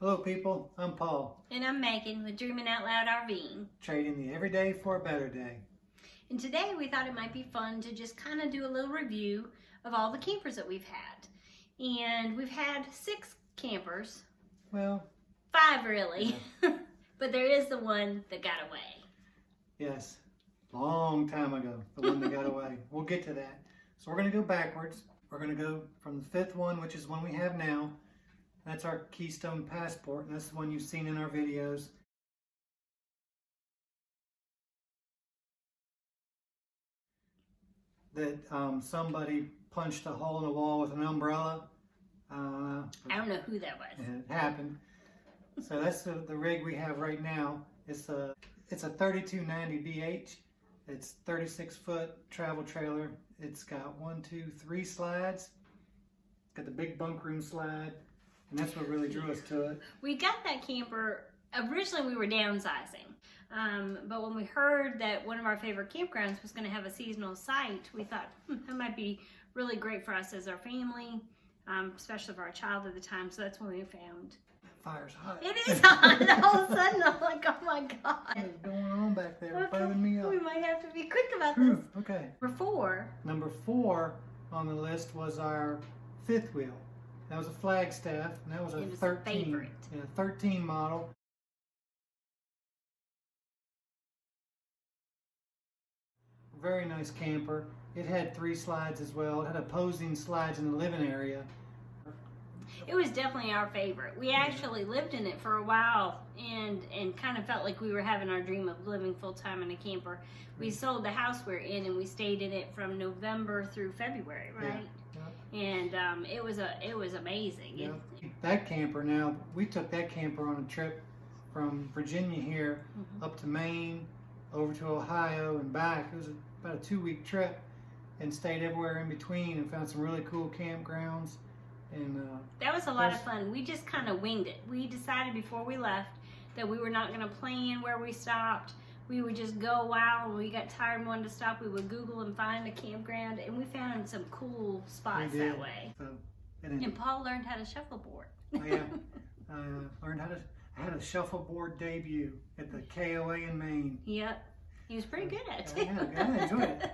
Hello people, I'm Paul. And I'm Megan with Dreaming Out Loud RVing. Trading the everyday for a better day. And today we thought it might be fun to just kind of do a little review of all the campers that we've had. And we've had 6 campers. Well, 5 really. Yeah. But there is the one that got away. Yes, long time ago, the one that got away. We'll get to that. So we're going to go backwards. We're going to go from the 5th one, which is one we have now. That's our Keystone Passport, and that's the one you've seen in our videos. That somebody punched a hole in the wall with an umbrella. I don't know who that was. It happened. So that's the rig we have right now. It's a 3290 BH. It's 36-foot travel trailer. It's got 3 slides. Got the big bunk room slide. And that's what really drew us to it. We got that camper, originally we were downsizing. But when we heard that one of our favorite campgrounds was going to have a seasonal site, we thought that might be really great for us as our family, especially for our child at the time. So that's when we found. Fire's hot. It is hot. All of a sudden I'm like, oh my God. What's going on back there? Okay. Burning me up. We might have to be quick about this. Okay. Number 4 on the list was our 5th wheel. That was a Flagstaff, and that was a 13 model. Very nice camper. It had 3 slides as well. It had opposing slides in the living area. It was definitely our favorite. We actually lived in it for a while and kind of felt like we were having our dream of living full-time in a camper. We sold the house we're in and we stayed in it from November through February, right? Yeah. And it was amazing. Yeah. That camper, now we took that camper on a trip from Virginia here up to Maine, over to Ohio and back. It was about a 2-week trip and stayed everywhere in between and found some really cool campgrounds. And that was a lot of fun. We just kind of winged it. We decided before we left that we were not going to plan where we stopped. We would just go a while. When we got tired and wanted to stop, we would Google and find a campground, and we found some cool spots that way. And Paul learned how to shuffleboard. Oh, yeah, learned how to. I had a shuffleboard debut at the KOA in Maine. Yep, he was pretty good at it. Yeah, I enjoyed it.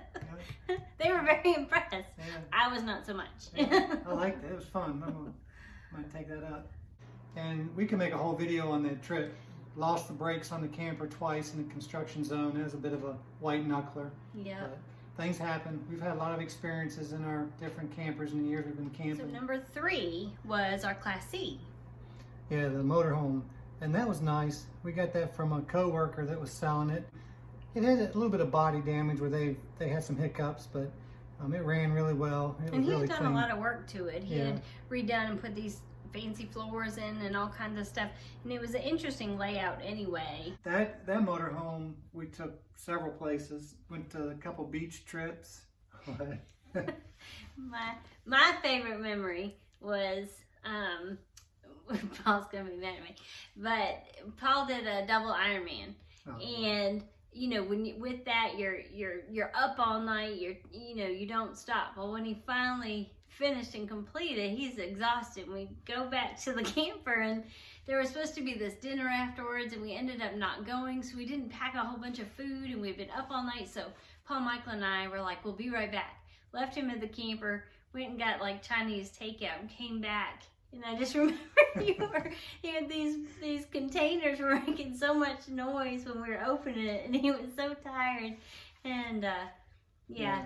Yeah. They were very impressed. Yeah. I was not so much. Yeah, I liked it. It was fun. I might take that up. And we can make a whole video on that trip. Lost the brakes on the camper twice in the construction zone. It was a bit of a white knuckler. Yeah. But things happen. We've had a lot of experiences in our different campers in the years we've been camping. So number 3 was our Class C. Yeah, the Motorhome. And that was nice. We got that from a co-worker that was selling it. It had a little bit of body damage where they had some hiccups, but it ran really well. And he really had done clean. a lot of work to it. He had redone and put these fancy floors in and all kinds of stuff. And it was an interesting layout anyway. That motorhome, we took several places. Went to a couple beach trips. my favorite memory was Paul's gonna be mad at me, but Paul did a double Ironman, and you know with that you're up all night. You don't stop. Well, when he finally finished and completed, he's exhausted. And we go back to the camper, and there was supposed to be this dinner afterwards, and we ended up not going. So we didn't pack a whole bunch of food, and we'd been up all night. So Paul, Michael, and I were like, "We'll be right back." Left him at the camper. Went and got like Chinese takeout and came back. And I just remember you had these containers were making so much noise when we were opening it, and he was so tired. And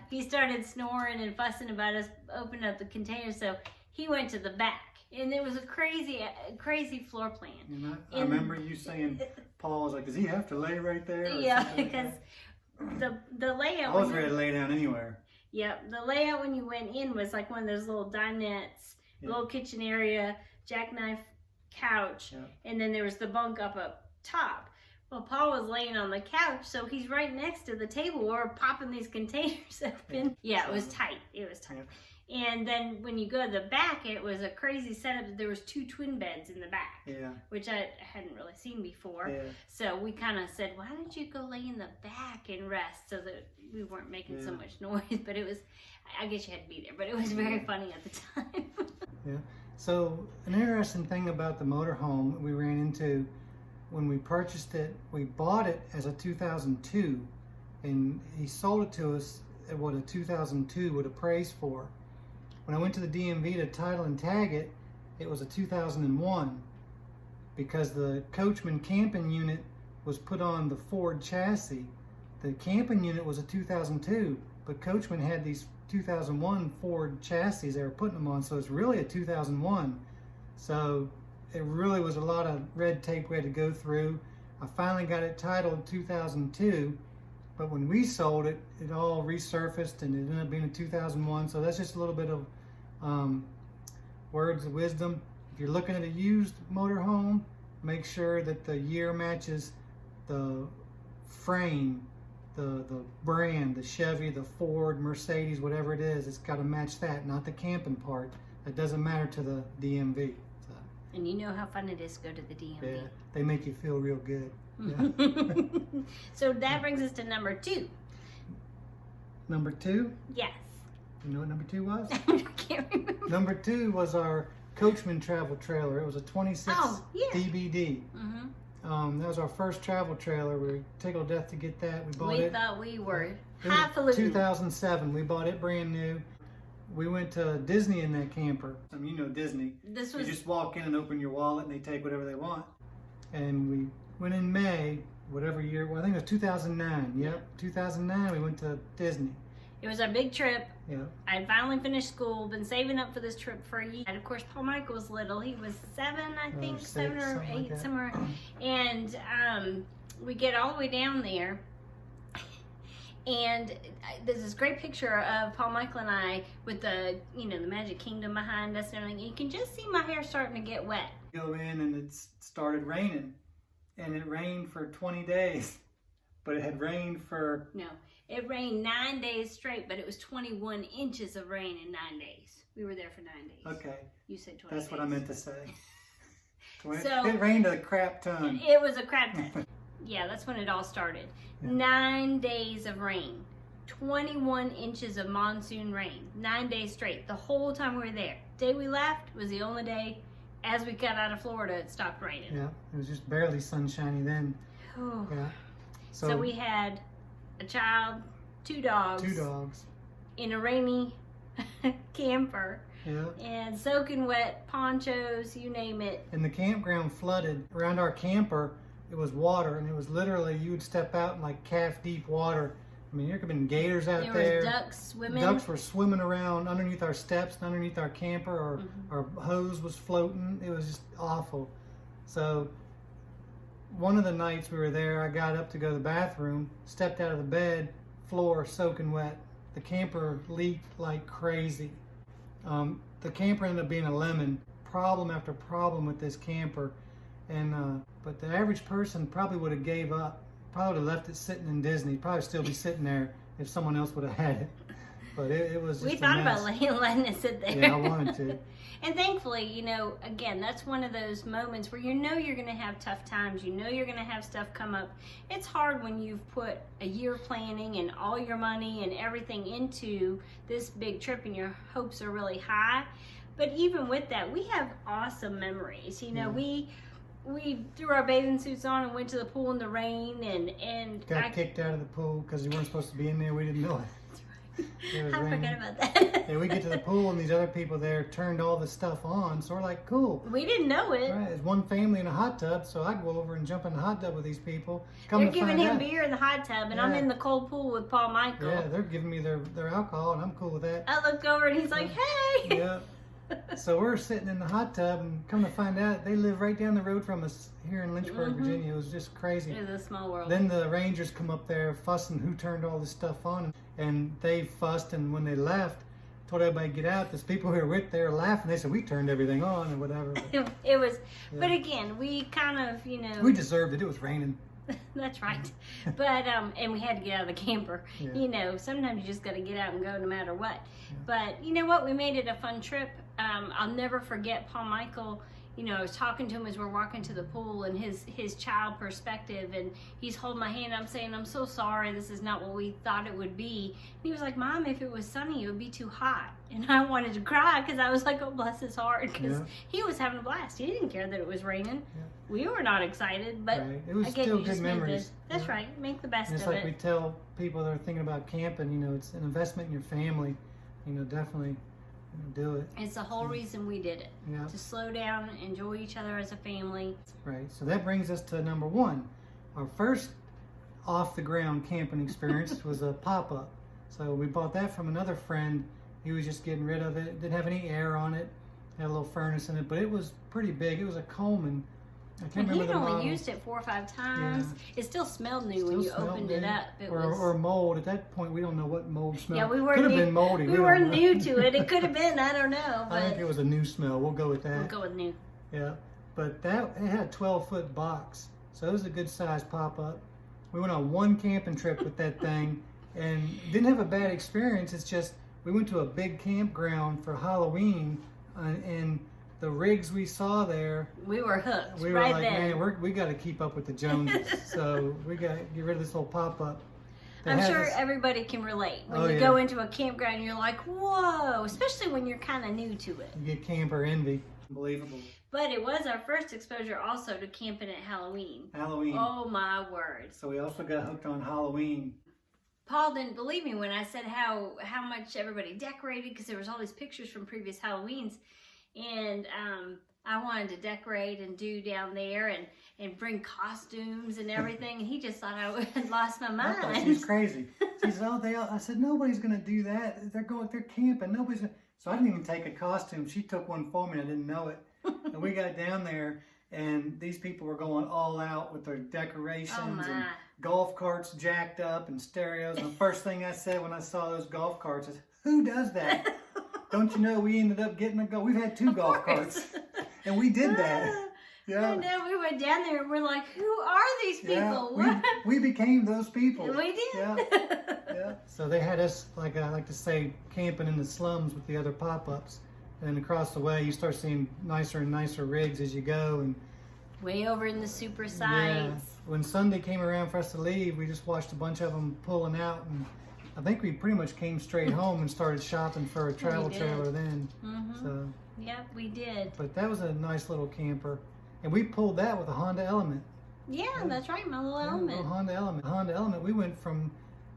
he started snoring and fussing about us opening up the container. So he went to the back, and it was a crazy floor plan. And I remember you saying, Paul was like, "Does he have to lay right there?" Yeah, because the layout. I wasn't ready to lay down anywhere. Yep, the layout when you went in was like one of those little dinettes. Little kitchen area, jackknife couch, and then there was the bunk up top. Well, Paul was laying on the couch, so he's right next to the table. We're popping these containers open. Yeah, it was tight. It was tight. And then when you go to the back, it was a crazy setup. There was 2 twin beds in the back, which I hadn't really seen before. Yeah. So we kind of said, why don't you go lay in the back and rest so that we weren't making so much noise? But it was, I guess you had to be there, but it was very funny at the time. Yeah. So an interesting thing about the motorhome we ran into when we purchased it, we bought it as a 2002, and he sold it to us at what a 2002 would appraise for. When I went to the DMV to title and tag it, it was a 2001, because the Coachman camping unit was put on the Ford chassis. The camping unit was a 2002, but Coachman had these 2001 Ford chassis they were putting them on, so it's really a 2001. So it really was a lot of red tape we had to go through. I finally got it titled 2002, but when we sold it, it all resurfaced and it ended up being a 2001. So that's just a little bit of words of wisdom. If you're looking at a used motorhome, make sure that the year matches the frame, the brand, the Chevy, the Ford, Mercedes, whatever it is. It's got to match that, not the camping part. That doesn't matter to the DMV. So, And you know how fun it is to go to the DMV. yeah, they make you feel real good. Yeah. So that brings us to number 2. Number 2, Yes. you know what number 2 was? I can't remember. Number 2 was our Coachman travel trailer. It was a 26 yeah. DBD. Mm-hmm. That was our first travel trailer. We were tickled to death to get that. We bought We it. thought we were It was highfalutin. 2007. We bought it brand new. We went to Disney in that camper. You know Disney. This You was just walk in and open your wallet and they take whatever they want. And we went in May, whatever year. Well, I think it was 2009. Yep, 2009. We went to Disney. it was our big trip. Yeah. I had finally finished school, been saving up for this trip for a year. And of course, Paul Michael was little. He was 7, I think, 6, 7 or something 8, like that. somewhere. And we get all the way down there. And there's this great picture of Paul Michael and I with the, the Magic Kingdom behind us and everything. You can just see my hair starting to get wet. Go in and it started raining. And it rained for 20 days. But it had rained for... No, it rained 9 days straight, but it was 21 inches of rain in 9 days. We were there for 9 days. Okay. You said 20 That's days. what I meant to say. So- it rained a crap ton. It was a crap ton. Yeah, that's when it all started. Yeah. 9 days of rain. 21 inches of monsoon rain. 9 days straight. The whole time we were there. Day we left was the only day as we got out of Florida it stopped raining. Yeah, it was just barely sunshiny then. Whew. Yeah. So we had a child, 2 dogs. 2 dogs. In a rainy camper. Yeah. And soaking wet, ponchos, you name it. And the campground flooded. Around our camper, it was water, and it was literally, you would step out in like calf deep water. I mean, there could have been gators out There there. was ducks swimming. Ducks were swimming around underneath our steps, and underneath our camper, or Mm-hmm. our hose was floating. It was just awful. So one of the nights we were there, I got up to go to the bathroom, stepped out of the bed, floor soaking wet. The camper leaked like crazy. The camper ended up being a lemon. Problem after problem with this camper. And but the average person probably would have gave up. Probably would have left it sitting in Disney. Probably still be sitting there if someone else would have had it. But it was just We a thought mess. about letting it sit there. Yeah, I wanted to. And thankfully, again, that's one of those moments where you're going to have tough times. You're going to have stuff come up. It's hard when you've put a year planning and all your money and everything into this big trip and your hopes are really high. But even with that, we have awesome memories. Yeah. We threw our bathing suits on and went to the pool in the rain and Got kicked out of the pool because you weren't supposed to be in there. We didn't know it. It was I raining. forgot about that. Yeah, we get to the pool and these other people there turned all the stuff on. So we're like, cool. We didn't know it. Right, there's one family in a hot tub, so I go over and jump in the hot tub with these people. Come They're to giving find him out, beer in the hot tub, and I'm Yeah. in the cold pool with Paul Michael. yeah, they're giving me their alcohol, and I'm cool with that. I look over and he's like, "Hey!" Yeah. So we're sitting in the hot tub, and come to find out, they live right down the road from us here in Lynchburg, Mhm. Virginia. It was just crazy. It is a small world. Then the Rangers come up there fussing who turned all this stuff on, and they fussed, and when they left, told everybody to get out. There's people who were with there laughing. They said, we turned everything on and whatever. But It was, but Yeah. again, we kind of, we deserved it. It was raining. that's right. But and we had to get out of the camper. Yeah. Sometimes you just got to get out and go no matter what. But you know what? We made it a fun trip. I'll never forget Paul Michael you know, I was talking to him as we're walking to the pool, and his child perspective, and he's holding my hand. I'm saying, I'm so sorry, this is not what we thought it would be. And he was like, Mom, if it was sunny, it would be too hot. And I wanted to cry because I was like, oh, bless his heart, because he was having a blast. He didn't care that it was raining. Yeah. We were not excited, but it was still good memories. That's right. Make the best and of it. It's like it. we tell people that are thinking about camping, you know, it's an investment in your family. You know, definitely do it. It's the whole reason we did it. Yeah. To slow down, enjoy each other as a family. Right. So that brings us to number one. Our first off the ground camping experience was a pop-up. So we bought that from another friend. He was just getting rid of it. It didn't have any air on it. Had a little furnace in it, but it was pretty big. It was a Coleman. I can't remember the model. He only used it 4 or 5 times. Yeah. It still smelled new when you opened it up. Or mold. At that point, we don't know what mold smelled. Yeah, we were could have been moldy. We were new to it. It could have been. I don't know. But I think it was a new smell. We'll go with that. We'll go with new. Yeah, but it had a 12-foot box, so it was a good size pop-up. We went on one camping trip with that thing, and didn't have a bad experience. It's just we went to a big campground for Halloween, and the rigs we saw there, we were hooked. We were like, man, we got to keep up with the Joneses. So we got to get rid of this little pop-up. I'm sure everybody can relate. When you go into a campground, you're like, whoa, especially when you're kind of new to it. You get camper envy. Unbelievable. But it was our first exposure also to camping at Halloween. Halloween. Oh my word. So we also got hooked on Halloween. Paul didn't believe me when I said how much everybody decorated, because there was all these pictures from previous Halloweens. And I wanted to decorate and do down there and bring costumes and everything. And he just thought I had lost my mind. I thought she was crazy. She said, I said, nobody's going to do that. They're camping. Nobody's gonna. So I didn't even take a costume. She took one for me. I didn't know it. And we got down there, and these people were going all out with their decorations and golf carts jacked up and stereos. And the first thing I said when I saw those golf carts is, who does that? Don't you know we ended up getting we've had 2 golf carts, and we did that. Yeah. I know, we went down there and we're like, who are these people? Yeah, we became those people. We did. Yeah. Yeah. So they had us, like I like to say, camping in the slums with the other pop-ups. And across the way, you start seeing nicer and nicer rigs as you go. And way over in the super sides. Yeah. When Sunday came around for us to leave, we just watched a bunch of them pulling out, and I think we pretty much came straight home and started shopping for a travel trailer then. Mm-hmm. So. Yep, we did. But that was a nice little camper. And we pulled that with a Honda Element. Yeah, that's right, my little Element. Little Honda Element. Honda Element,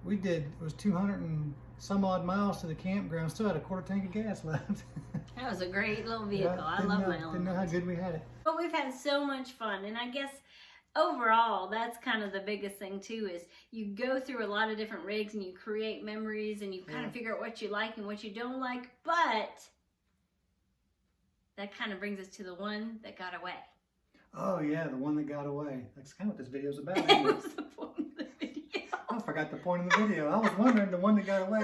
it was 200 and some odd miles to the campground. Still had a quarter tank of gas left. That was a great little vehicle. I love my Element. Didn't know how good we had it. But we've had so much fun, and I guess overall, that's kind of the biggest thing too, is you go through a lot of different rigs and you create memories and you kind of figure out what you like and what you don't like, but that kind of brings us to the one that got away. Oh yeah, the one that got away. That's kind of what this video's about. What's the point of the video? I forgot the point of the video. I was wondering, the one that got away,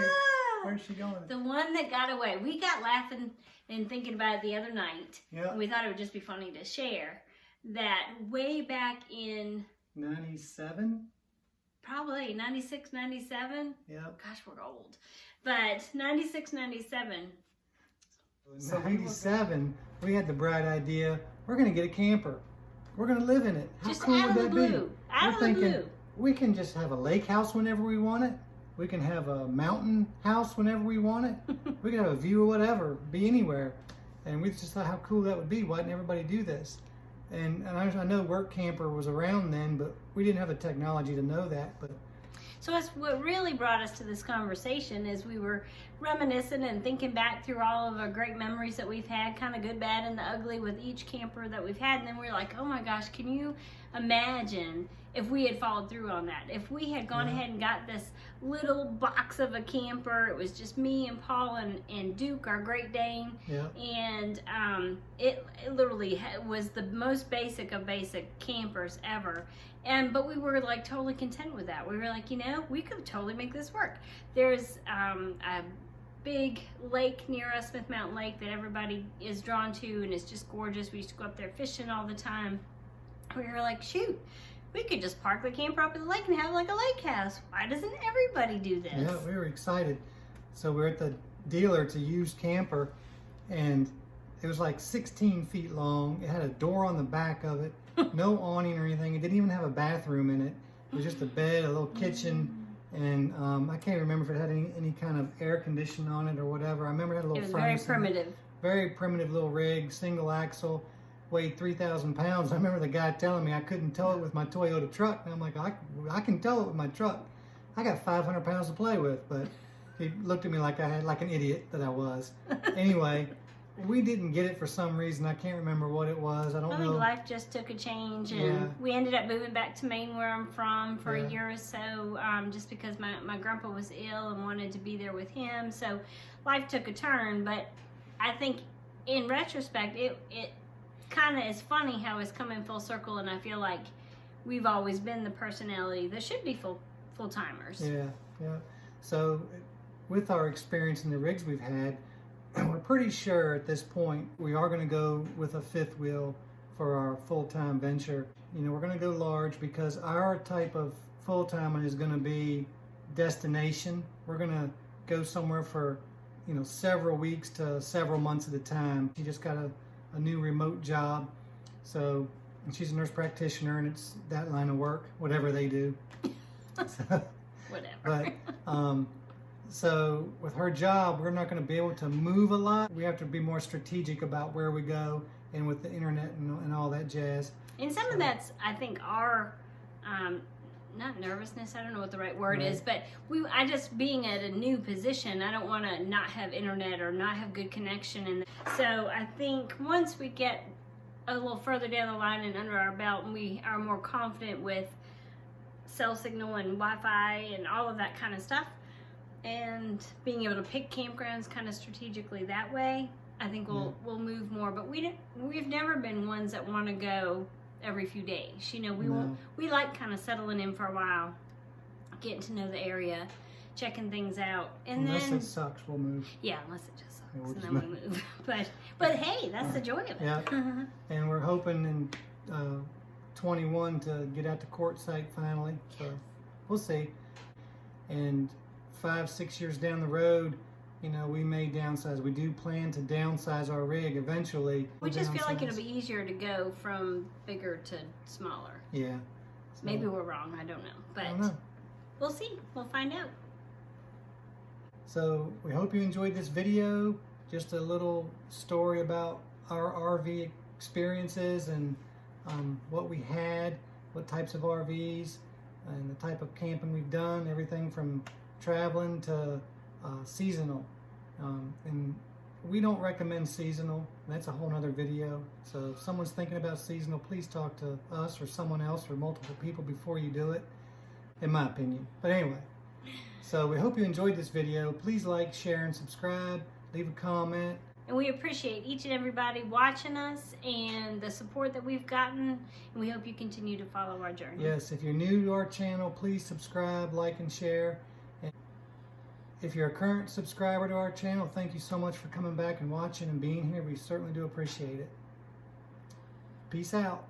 where's she going? The one that got away. We got laughing and thinking about it the other night. Yeah. We thought it would just be funny to share that way back in 97? Probably 96, 97. Yeah. Gosh, we're old. But 96, 97. So 87, we had the bright idea, we're going to get a camper. We're going to live in it. How just cool out would of that the blue. be? Out of the blue. We can just have a lake house whenever we want it. We can have a mountain house whenever we want it. We can have a view of whatever, be anywhere. And we just thought how cool that would be. Why didn't everybody do this? And I know work camper was around then, but we didn't have the technology to know that. But so that's what really brought us to this conversation, is we were reminiscing and thinking back through all of our great memories that we've had, kind of good, bad, and the ugly with each camper that we've had. And then we're like, oh my gosh, can you imagine if we had followed through on that? If we had gone ahead and got this little box of a camper, it was just me and Paul and Duke, our Great Dane, and it literally was the most basic of basic campers ever. But we were like totally content with that. We were like, we could totally make this work. There's a big lake near us, Smith Mountain Lake, that everybody is drawn to, and it's just gorgeous. We used to go up there fishing all the time. We were like, shoot, we could just park the camper up at the lake and have like a lake house. Why doesn't everybody do this? Yeah, we were excited. So we're at the dealer to use camper, and It was like 16 feet long. It had a door on the back of it, no awning or anything. It didn't even have a bathroom in it. It was just a bed, a little kitchen, and I can't remember if it had any kind of air conditioning on it or whatever. I remember it had a little It was furnace. very primitive. Very primitive little rig, single axle, weighed 3,000 pounds. I remember the guy telling me I couldn't tow it with my Toyota truck. And I'm like, I can tow it with my truck. I got 500 pounds to play with. But he looked at me like an idiot that I was. Anyway, we didn't get it for some reason. I can't remember what it was. I don't know. I think life just took a change, and Yeah. we ended up moving back to Maine, where I'm from, for Yeah. a year or so, just because my grandpa was ill and wanted to be there with him. So life took a turn, but I think in retrospect, it kind of is funny how it's coming full circle, and I feel like we've always been the personality that should be full-timers. Yeah. So with our experience in the rigs we've had, we're pretty sure at this point we are going to go with a fifth wheel for our full-time venture. You know, we're going to go large because our type of full-time is going to be destination. We're going to go somewhere for, you know, several weeks to several months at a time. She just got a new remote job, so, and she's a nurse practitioner, and it's that line of work, whatever they do. So, Whatever. but so with her job, we're not going to be able to move a lot. We have to be more strategic about where we go, and with the internet and all that jazz. And some of that's, I think, our not nervousness, I don't know what the right word is, but I just, being at a new position, I don't want to not have internet or not have good connection. And so I think once we get a little further down the line and under our belt, and we are more confident with cell signal and Wi-Fi and all of that kind of stuff, and being able to pick campgrounds kind of strategically that way, I think we'll move more. But we've never been ones that want to go every few days. You know, we like kind of settling in for a while, getting to know the area, checking things out, and unless then it sucks, we'll move. Yeah, unless it just sucks, we'll and just then we move. But hey, that's the joy of it. Yeah. And we're hoping in 21 to get out to Quartzsite finally. So we'll see. And 5-6 years down the road, you know, we may downsize. We do plan to downsize our rig eventually. We just feel like it'll be easier to go from bigger to smaller. Yeah. So, maybe we're wrong, I don't know. But I don't know. We'll see. We'll find out. So we hope you enjoyed this video. Just a little story about our RV experiences and what we had, what types of RVs, and the type of camping we've done. Everything from traveling to seasonal. And we don't recommend seasonal. That's a whole nother video. So if someone's thinking about seasonal, please talk to us or someone else or multiple people before you do it, in my opinion. But anyway, so we hope you enjoyed this video. Please like, share, and subscribe. Leave a comment. And we appreciate each and everybody watching us and the support that we've gotten. And we hope you continue to follow our journey. Yes, if you're new to our channel, please subscribe, like, and share. And if you're a current subscriber to our channel, thank you so much for coming back and watching and being here. We certainly do appreciate it. Peace out.